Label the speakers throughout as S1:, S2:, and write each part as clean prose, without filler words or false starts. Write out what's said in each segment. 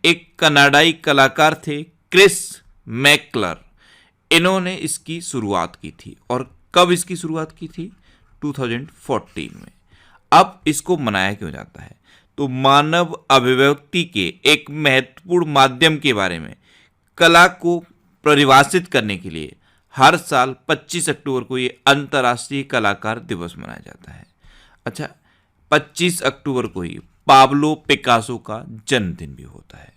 S1: एक कनाडाई कलाकार थे क्रिस मैकलर, इन्होंने इसकी शुरुआत की थी। और कब इसकी शुरुआत की थी? 2014 में। अब इसको मनाया क्यों जाता है? तो मानव अभिव्यक्ति के एक महत्वपूर्ण माध्यम के बारे में कला को परिभाषित करने के लिए हर साल 25 अक्टूबर को ये अंतर्राष्ट्रीय कलाकार दिवस मनाया जाता है। अच्छा, 25 अक्टूबर को ही पाब्लो पिकासो का जन्मदिन भी होता है।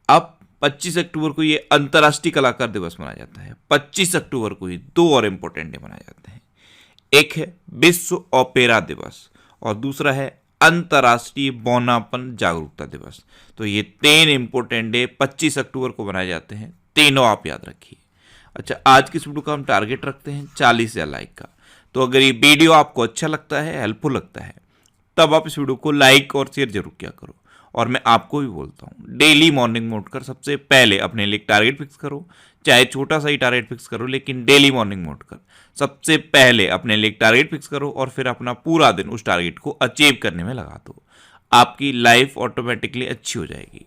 S1: अब 25 अक्टूबर को ये अंतर्राष्ट्रीय कलाकार दिवस मनाया जाता है। 25 अक्टूबर को ही दो और इम्पोर्टेंट डे मनाए जाते हैं। एक है विश्व ओपेरा दिवस और दूसरा है अंतर्राष्ट्रीय बौनापन जागरूकता दिवस। तो ये तीन इम्पोर्टेंट डे 25 अक्टूबर को मनाए जाते हैं। तीनों आप याद रखिए। अच्छा, आज की इस वीडियो का हम टारगेट रखते हैं 40,000 लाइक का। तो अगर ये वीडियो आपको अच्छा लगता है, हेल्पफुल लगता है, तब आप इस वीडियो को लाइक और शेयर जरूर किया करो। और मैं आपको भी बोलता हूँ, डेली मॉर्निंग में उठकर सबसे पहले अपने लिए टारगेट फिक्स करो। चाहे छोटा सा ही टारगेट फिक्स करो, लेकिन डेली मॉर्निंग में उठकर सबसे पहले अपने लिए टारगेट फिक्स करो और फिर अपना पूरा दिन उस टारगेट को अचीव करने में लगा दो। आपकी लाइफ ऑटोमेटिकली अच्छी हो जाएगी।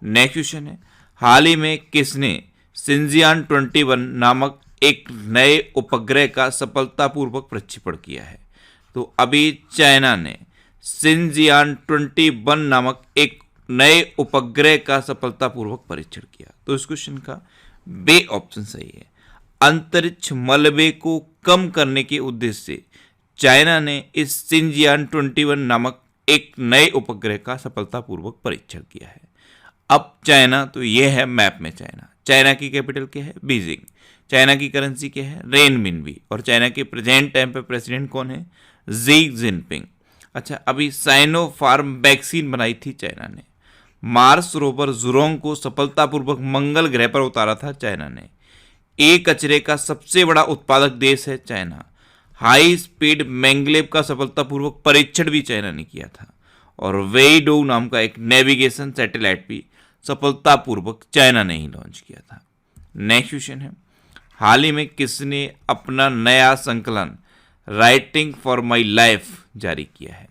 S1: नेक्स्ट क्वेश्चन है, हाल ही में किसने शिनजियान 21 नामक एक नए उपग्रह का सफलतापूर्वक प्रक्षेपण किया है? तो अभी चाइना ने शिनजियान 21 नामक एक नए उपग्रह का सफलतापूर्वक परीक्षण किया। तो इस क्वेश्चन का बे ऑप्शन सही है। अंतरिक्ष मलबे को कम करने के उद्देश्य से चाइना ने इस शिनजियान 21 नामक एक नए उपग्रह का सफलतापूर्वक परीक्षण किया है। अब चाइना, तो यह है मैप में चाइना। चाइना की कैपिटल क्या है? बीजिंग। चाइना की करेंसी क्या है? रेनमिनबी। और चाइना के प्रेजेंट टाइम पे प्रेसिडेंट कौन है? Xi Jinping. अच्छा, अभी साइनोफार्म वैक्सीन बनाई थी चाइना ने। मार्स रोवर जुरोंग को सफलतापूर्वक मंगल ग्रह पर उतारा था चाइना ने। ए कचरे का सबसे बड़ा उत्पादक देश है चाइना। हाई स्पीड मैंगलेव का सफलतापूर्वक परीक्षण भी चाइना ने किया था। और वेईडोउ नाम का एक नेविगेशन सैटेलाइट भी सफलतापूर्वक चाइना ने ही लॉन्च किया था। नेक्स्ट क्वेश्चन है, हाल ही में किसने अपना नया संकलन राइटिंग फॉर माई लाइफ जारी किया है?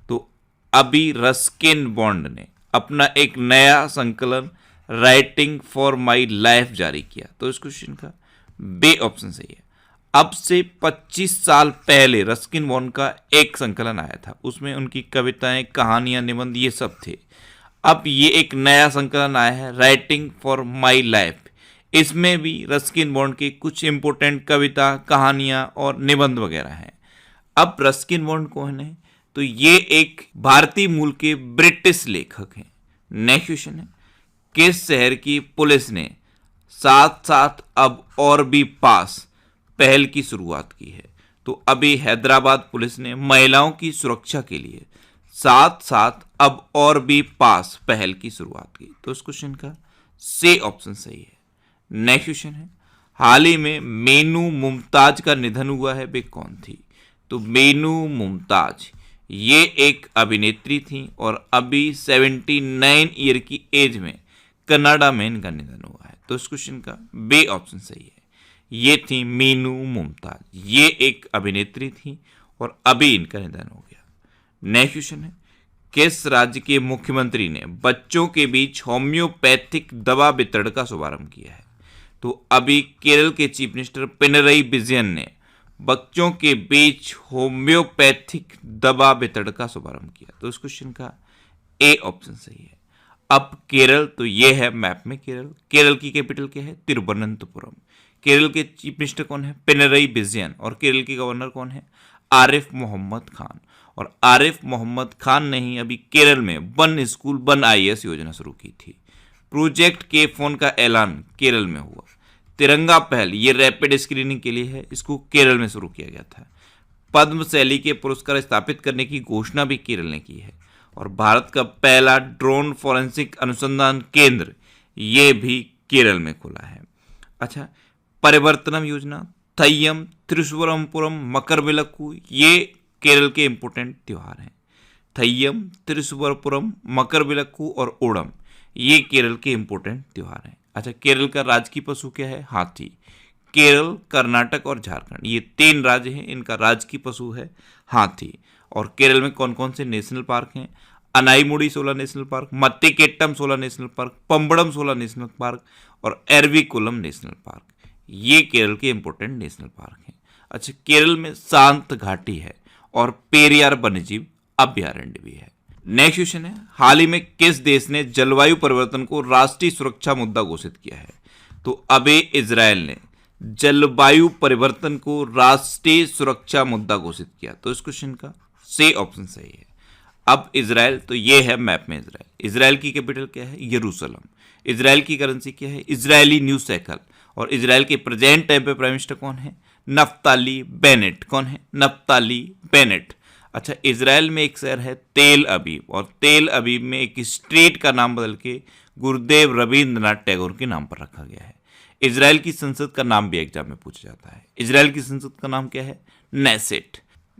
S1: तो अभी रस्किन बॉन्ड ने अपना एक नया संकलन राइटिंग फॉर माई लाइफ जारी किया। तो इस क्वेश्चन का बे ऑप्शन सही है। अब से 25 साल पहले रस्किन बॉन्ड का एक संकलन आया था, उसमें उनकी कविताएं, कहानियां, निबंध ये सब थे। अब ये एक नया संकलन आया है राइटिंग फॉर माई लाइफ। इसमें भी रस्किन बॉन्ड के कुछ इंपॉर्टेंट कविता, कहानियां और निबंध वगैरह हैं। अब रस्किन बॉन्ड कौन है? तो ये एक भारतीय मूल के ब्रिटिश लेखक हैं। नेक्स्ट क्वेश्चन है, किस शहर की पुलिस ने साथ साथ अब और भी पास पहल की शुरुआत की है? तो अभी हैदराबाद पुलिस ने महिलाओं की सुरक्षा के लिए साथ साथ अब और भी पास पहल की शुरुआत की। तो इस क्वेश्चन का सी ऑप्शन सही है। नेक्स्ट क्वेश्चन है, हाल ही में मेनू मुमताज का निधन हुआ है, वे कौन थी? तो मेनू मुमताज ये एक अभिनेत्री थी और अभी 79 ईयर की एज में कनाडा में इनका निधन हुआ है। तो इस क्वेश्चन का बे ऑप्शन सही है। ये थी मीनू मुमताज, ये एक अभिनेत्री थी और अभी इनका निधन हो गया। नेक्स्ट क्वेश्चन है, किस राज्य के मुख्यमंत्री ने बच्चों के बीच होम्योपैथिक दवा वितरण का शुभारंभ किया है? तो अभी केरल के चीफ मिनिस्टर पिनरई विजयन ने बच्चों के बीच होम्योपैथिक दवा वितरण का शुभारंभ किया। तो इस क्वेश्चन का ए ऑप्शन सही है। अब केरल, तो ये है मैप में केरल। केरल की कैपिटल क्या है? तिरुवनंतपुरम। केरल के चीफ मिनिस्टर कौन है? पिनरई विजयन। और केरल के गवर्नर कौन है? आरिफ मोहम्मद खान। और आरिफ मोहम्मद खान ने ही अभी केरल में वन स्कूल वन IAS योजना शुरू की थी। प्रोजेक्ट के फोन का ऐलान केरल में हुआ। तिरंगा पहल, ये रैपिड स्क्रीनिंग के लिए है, इसको केरल में शुरू किया गया था। पद्म शैली के पुरस्कार स्थापित करने की घोषणा भी केरल ने की है। और भारत का पहला ड्रोन फॉरेंसिक अनुसंधान केंद्र ये भी केरल में खुला है। अच्छा, परिवर्तनम योजना, थय्यम, त्रिशुवरमपुरम, मकरविलक्कू ये केरल के इंपोर्टेंट त्यौहार हैं। थय्यम, त्रिशुवरपुरम, मकरविलक्कू और ओणम ये केरल के इंपोर्टेंट त्यौहार हैं। अच्छा, केरल का राजकीय पशु क्या है? हाथी। केरल, कर्नाटक और झारखंड ये 3 राज्य हैं, इनका राजकीय पशु है हाथी। और केरल में कौन कौन से नेशनल पार्क हैं? Anamudi 16 national park, Mathikettan 16 national park, Pambadum 16 national park और एरविकुलम नेशनल पार्क। ये केरल के इंपॉर्टेंट नेशनल पार्क हैं। अच्छा, केरल में शांत घाटी है और पेरियार वन्यजीव अभ्यारण्य भी है। नेक्स्ट क्वेश्चन है, हाल ही में किस देश ने जलवायु परिवर्तन को राष्ट्रीय सुरक्षा मुद्दा घोषित किया है? तो अभी इजराइल ने जलवायु परिवर्तन को राष्ट्रीय सुरक्षा मुद्दा घोषित किया। तो इस क्वेश्चन का सी ऑप्शन सही है। अब इजराइल, तो ये है मैप में इजराइल। इजराइल की कैपिटल क्या है? यरूशलेम। इजराइल की करेंसी क्या है? Israeli news cycle. और इजराइल के प्रेजेंट टाइम पे प्राइम मिनिस्टर कौन है? Naftali Bennett. कौन है? Naftali Bennett. अच्छा, इजराइल में एक शहर है तेल अबीब, और तेल अबीब में एक स्ट्रीट का नाम बदल के गुरुदेव रविंद्रनाथ टैगोर के नाम पर रखा गया है। इजराइल की संसद का नाम भी एग्जाम में पूछा जाता है। इजराइल की संसद का नाम क्या है? नेसेट।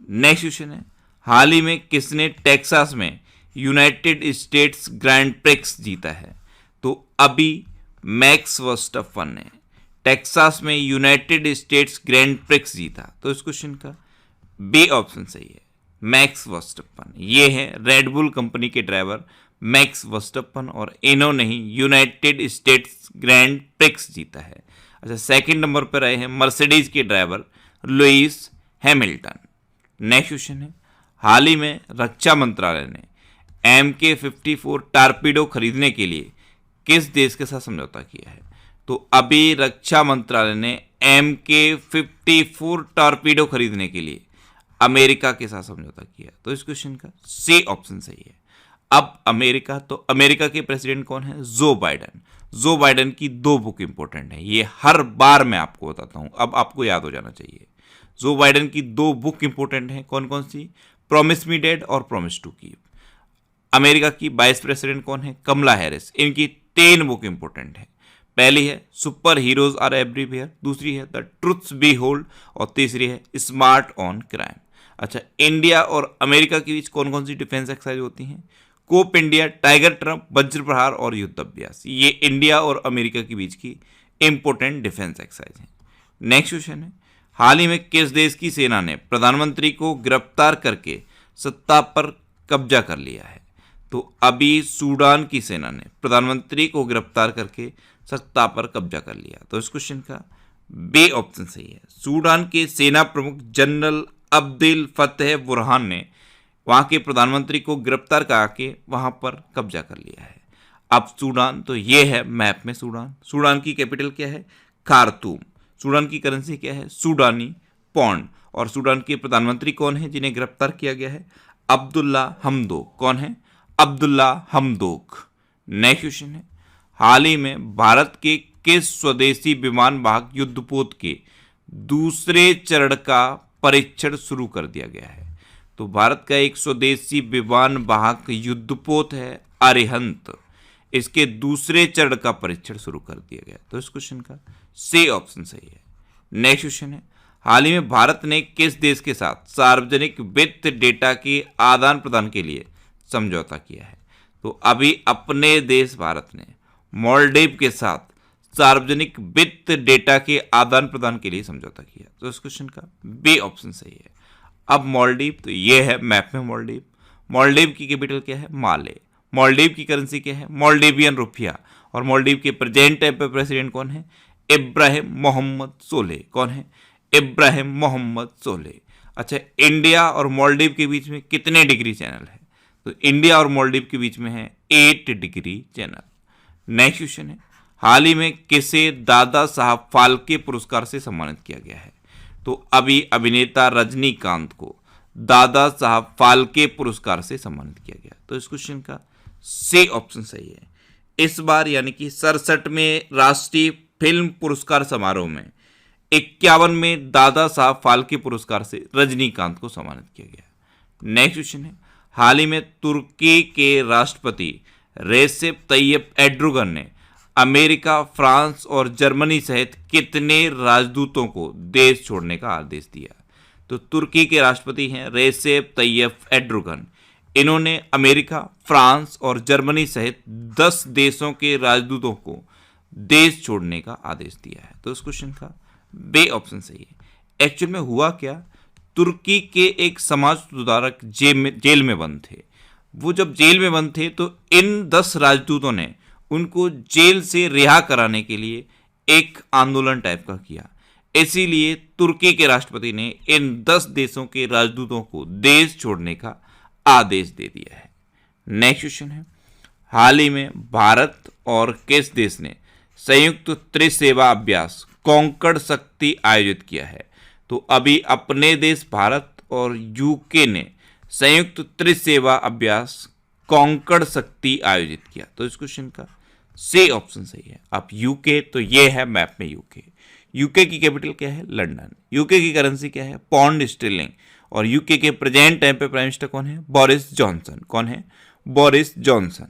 S1: नेक्स्ट क्वेश्चन है, हाल ही में किसने टेक्सास में यूनाइटेड स्टेट्स ग्रैंड प्रिक्स जीता है? तो अभी मैक्स वर्स्टफन ने टेक्सास में यूनाइटेड स्टेट्स ग्रैंड प्रिक्स जीता। तो इस क्वेश्चन का बी ऑप्शन सही है, मैक्स वर्स्टफन। ये है रेडबुल कंपनी के ड्राइवर मैक्स वर्स्टफन, और इन्होंने ही यूनाइटेड स्टेट्स ग्रैंड प्रिक्स जीता है। अच्छा, सेकंड नंबर पर आए हैं मर्सिडीज के driver Lewis Hamilton. Next question है, हाल ही में रक्षा मंत्रालय ने MK-54 टारपीडो खरीदने के लिए किस देश के साथ समझौता किया है? तो अभी रक्षा मंत्रालय ने MK-54 टारपीडो खरीदने के लिए अमेरिका के साथ समझौता किया। तो इस क्वेश्चन का सी ऑप्शन सही है। अब अमेरिका, तो अमेरिका के प्रेसिडेंट कौन है? Joe Biden. जो बाइडेन की 2 बुक इंपॉर्टेंट है, ये हर बार मैं आपको बताता हूं, अब आपको याद हो जाना चाहिए। जो बाइडेन की 2 बुक इंपॉर्टेंट है, कौन कौन सी? प्रॉमिस मी डैड और प्रॉमिस टू कीप। अमेरिका की वाइस प्रेसिडेंट कौन है? कमला हैरिस। इनकी 3 बुक इंपॉर्टेंट है। पहली है सुपर हीरोज आर एवरीवेयर, दूसरी है द ट्रुथ्स बी होल्ड, और तीसरी है स्मार्ट ऑन क्राइम। अच्छा, इंडिया और अमेरिका के बीच कौन कौन सी डिफेंस एक्सरसाइज होती हैं? कोप इंडिया, टाइगर ट्रम्प, वज्र प्रहार और युद्ध अभ्यास। ये इंडिया और अमेरिका के बीच की इंपॉर्टेंट डिफेंस एक्सरसाइज है। नेक्स्ट क्वेश्चन है, हाल ही में किस देश की सेना ने प्रधानमंत्री को गिरफ्तार करके सत्ता पर कब्जा कर लिया है? तो अभी सूडान की सेना ने प्रधानमंत्री को गिरफ्तार करके सत्ता पर कब्जा कर लिया। तो इस क्वेश्चन का बी ऑप्शन सही है। सूडान के सेना प्रमुख जनरल अब्दुल फतेह बुरहान ने वहां के प्रधानमंत्री को गिरफ्तार करके वहां पर कब्जा कर लिया है। अब सूडान, तो ये है मैप में सूडान। सूडान की कैपिटल क्या है? खार्तूम। सूडान की करेंसी क्या है? सूडानी पौंड। और सूडान के प्रधानमंत्री कौन है जिन्हें गिरफ्तार किया गया है? अब्दुल्ला हमदोक। कौन है? अब्दुल्ला हमदोक। नेक्स्ट क्वेश्चन है, हाल ही में भारत के किस स्वदेशी विमान वाहक युद्धपोत के दूसरे चरण का परीक्षण शुरू कर दिया गया है? तो भारत का एक स्वदेशी विमान वाहक युद्धपोत है अरिहंत। इसके दूसरे चरण का परीक्षण शुरू कर दिया गया। तो इस क्वेश्चन का सी ऑप्शन सही है। नेक्स्ट क्वेश्चन है, हाल ही में भारत ने किस देश के साथ सार्वजनिक वित्त डेटा के आदान प्रदान के लिए समझौता किया है? तो अभी अपने देश भारत ने मालदीव के साथ सार्वजनिक वित्त डेटा के आदान प्रदान के लिए समझौता किया। तो इस क्वेश्चन का बी ऑप्शन सही है। अब मालदीव, तो ये है मैप में मालदीव। मालदीव की कैपिटल क्या है? माले। मालदीव की करेंसी क्या है? मालदीवियन रुपया। और मालदीव के प्रेजेंट टाइम पे प्रेसिडेंट कौन है? इब्राहिम मोहम्मद सोलेह। कौन है? इब्राहिम मोहम्मद सोलेह। अच्छा, इंडिया और मालदीव के बीच में कितने डिग्री चैनल है? तो इंडिया और मालदीव के बीच में है 8 डिग्री चैनल। नेक्स्ट क्वेश्चन है, हाल ही में किसे दादा साहब फाल्के पुरस्कार से सम्मानित किया गया है? तो अभी अभिनेता रजनीकांत को दादा साहब फाल्के पुरस्कार से सम्मानित किया गया। तो इस क्वेश्चन का सी ऑप्शन सही है। इस बार यानी कि 67वें राष्ट्रीय फिल्म पुरस्कार समारोह में 51 में दादा साहब फाल्के पुरस्कार से रजनीकांत को सम्मानित किया गया। नेक्स्ट क्वेश्चन है, हाल ही में तुर्की के राष्ट्रपति रेसेप तैयप एर्डोगन ने अमेरिका, फ्रांस और जर्मनी सहित कितने राजदूतों को देश छोड़ने का आदेश दिया? तो तुर्की के राष्ट्रपति हैं रेसेप तैयप एर्डोगन। इन्होंने अमेरिका, फ्रांस और जर्मनी सहित 10 देशों के राजदूतों को देश छोड़ने का आदेश दिया है। तो इस क्वेश्चन का बी ऑप्शन सही है। एक्चुअल में हुआ क्या, तुर्की के एक समाज सुधारक जेल में बंद थे। वो जब जेल में बंद थे तो इन 10 राजदूतों ने उनको जेल से रिहा कराने के लिए एक आंदोलन टाइप का किया। इसीलिए तुर्की के राष्ट्रपति ने इन 10 देशों के राजदूतों को देश छोड़ने का आदेश दे दिया है। नेक्स्ट क्वेश्चन है, हाल ही में भारत और किस देश ने संयुक्त त्रिसेवा अभ्यास कॉन्कर्ड शक्ति आयोजित किया है? तो अभी अपने देश भारत और यूके ने संयुक्त त्रिसेवा अभ्यास कॉन्कर्ड शक्ति आयोजित किया। तो इस क्वेश्चन का सी ऑप्शन सही है। अब यूके, तो ये है मैप में यूके। यूके की कैपिटल क्या है? लंदन। यूके की करेंसी क्या है? Pound sterling. और यूके के प्रेजेंट टाइम पे प्राइम मिनिस्टर कौन है? Boris Johnson. कौन है? Boris Johnson.